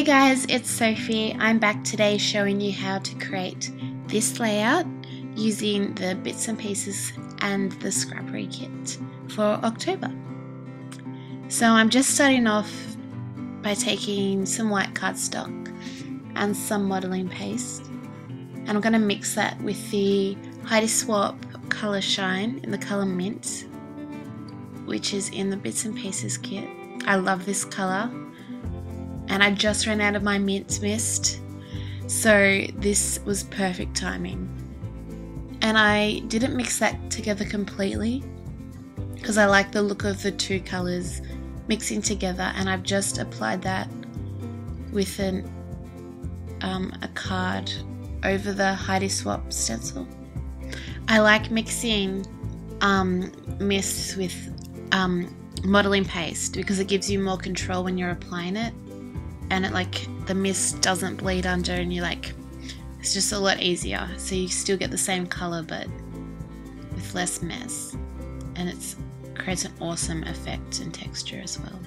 Hey guys, it's Sophie. I'm back today showing you how to create this layout using the bits and pieces and the scrappery kit for October. So I'm just starting off by taking some white cardstock and some modeling paste, and I'm going to mix that with the Heidi Swap Colour Shine in the colour Mint, which is in the bits and pieces kit. I love this colour. And I just ran out of my mint mist, so this was perfect timing. And I didn't mix that together completely because I like the look of the two colours mixing together, and I've just applied that with a card over the Heidi Swap stencil. I like mixing mists with modelling paste because it gives you more control when you're applying it. And the mist doesn't bleed under, and it's just a lot easier. So you still get the same colour but with less mess, and it creates an awesome effect and texture as well.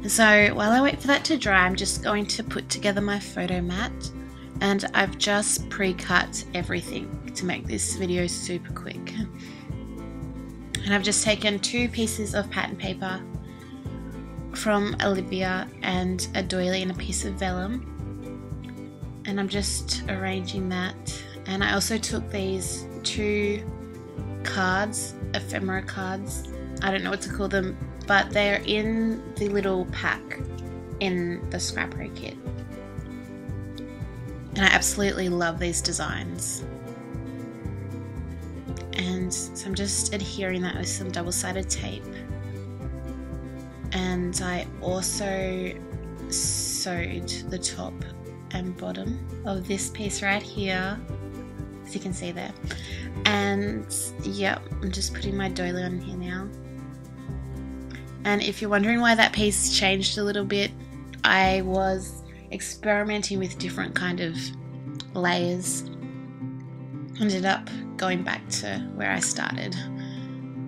And so while I wait for that to dry, I'm just going to put together my photo mat, and I've just pre-cut everything to make this video super quick. And I've just taken 2 pieces of pattern paper from Olivia and a doily and a piece of vellum, and I'm just arranging that. And I also took these 2 cards, ephemera cards, I don't know what to call them, but they're in the little pack in the scrappery kit, and I absolutely love these designs. And so I'm just adhering that with some double-sided tape. And I also sewed the top and bottom of this piece right here, as you can see there. And yep, I'm just putting my doily on here now. And if you're wondering why that piece changed a little bit, I was experimenting with different kind of layers. Ended up going back to where I started,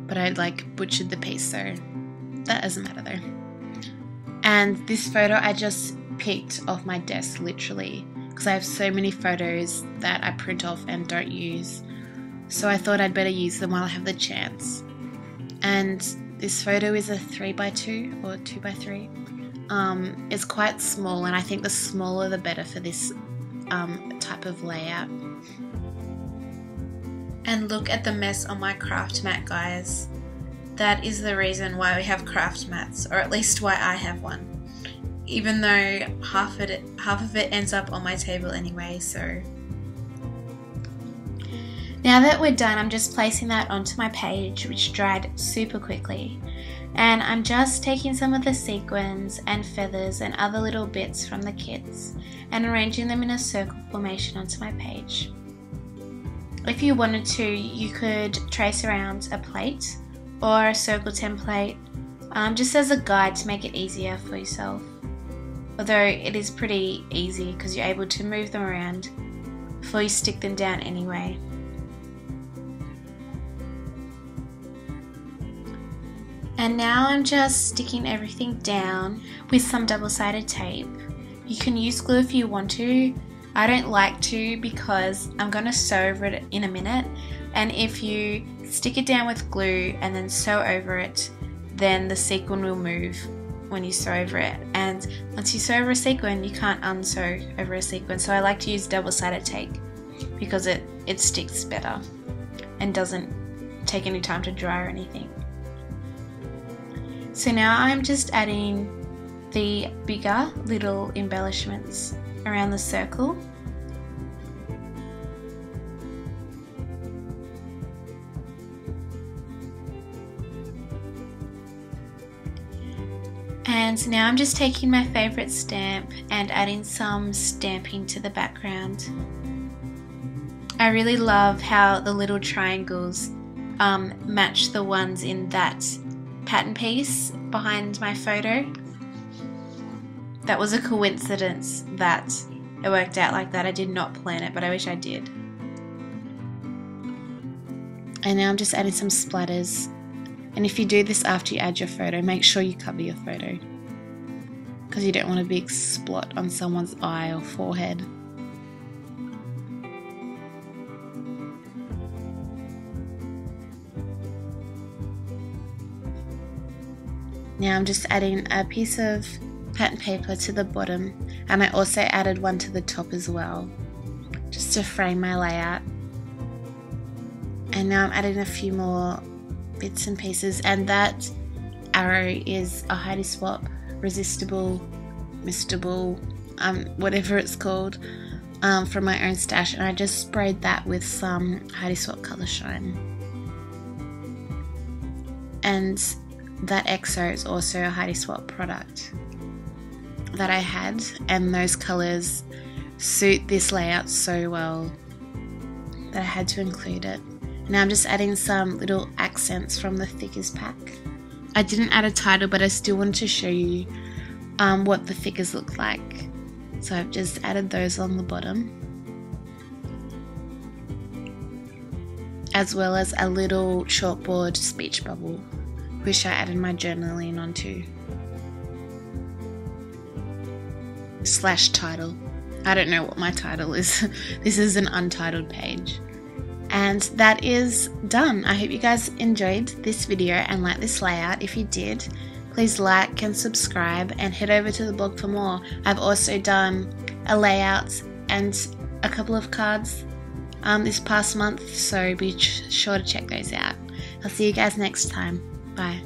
but I butchered the piece, so that doesn't matter though. And this photo I just picked off my desk, literally, because I have so many photos that I print off and don't use, so I thought I'd better use them while I have the chance. And this photo is a 3x2 or 2x3. It's quite small, and I think the smaller the better for this type of layout. And look at the mess on my craft mat, guys. That is the reason why we have craft mats, or at least why I have one, even though half of it ends up on my table anyway. So now that we're done, I'm just placing that onto my page, which dried super quickly, and I'm just taking some of the sequins and feathers and other little bits from the kits and arranging them in a circle formation onto my page. If you wanted to, you could trace around a plate or a circle template, just as a guide to make it easier for yourself. Although it is pretty easy because you're able to move them around before you stick them down anyway. And now I'm just sticking everything down with some double-sided tape. You can use glue if you want to. I don't like to because I'm going to sew over it in a minute, and if you stick it down with glue and then sew over it, then the sequin will move when you sew over it, and once you sew over a sequin you can't unsew over a sequin. So I like to use double-sided tape because it sticks better and doesn't take any time to dry or anything. So now I'm just adding the bigger little embellishments around the circle. And now I'm just taking my favourite stamp and adding some stamping to the background. I really love how the little triangles match the ones in that pattern piece behind my photo. That was a coincidence that it worked out like that. I did not plan it, but I wish I did. And now I'm just adding some splatters. And if you do this after you add your photo, make sure you cover your photo, because you don't want a big splot on someone's eye or forehead. Now I'm just adding a piece of pattern paper to the bottom, and I also added one to the top as well, just to frame my layout. And now I'm adding a few more bits and pieces, and that arrow is a Heidi Swap resistible, mistable, whatever it's called, from my own stash, and I just sprayed that with some Heidi Swap Colour Shine. And that EXO is also a Heidi Swap product that I had, and those colours suit this layout so well that I had to include it. Now I'm just adding some little accents from the thickers pack. I didn't add a title, but I still wanted to show you what the thickers look like, so I've just added those on the bottom, as well as a little chalkboard speech bubble which I added my journaling onto, / title. I don't know what my title is. This is an untitled page. And that is done. I hope you guys enjoyed this video and liked this layout. If you did, please like and subscribe and head over to the blog for more. I've also done a layout and a couple of cards this past month, so be sure to check those out. I'll see you guys next time. Bye.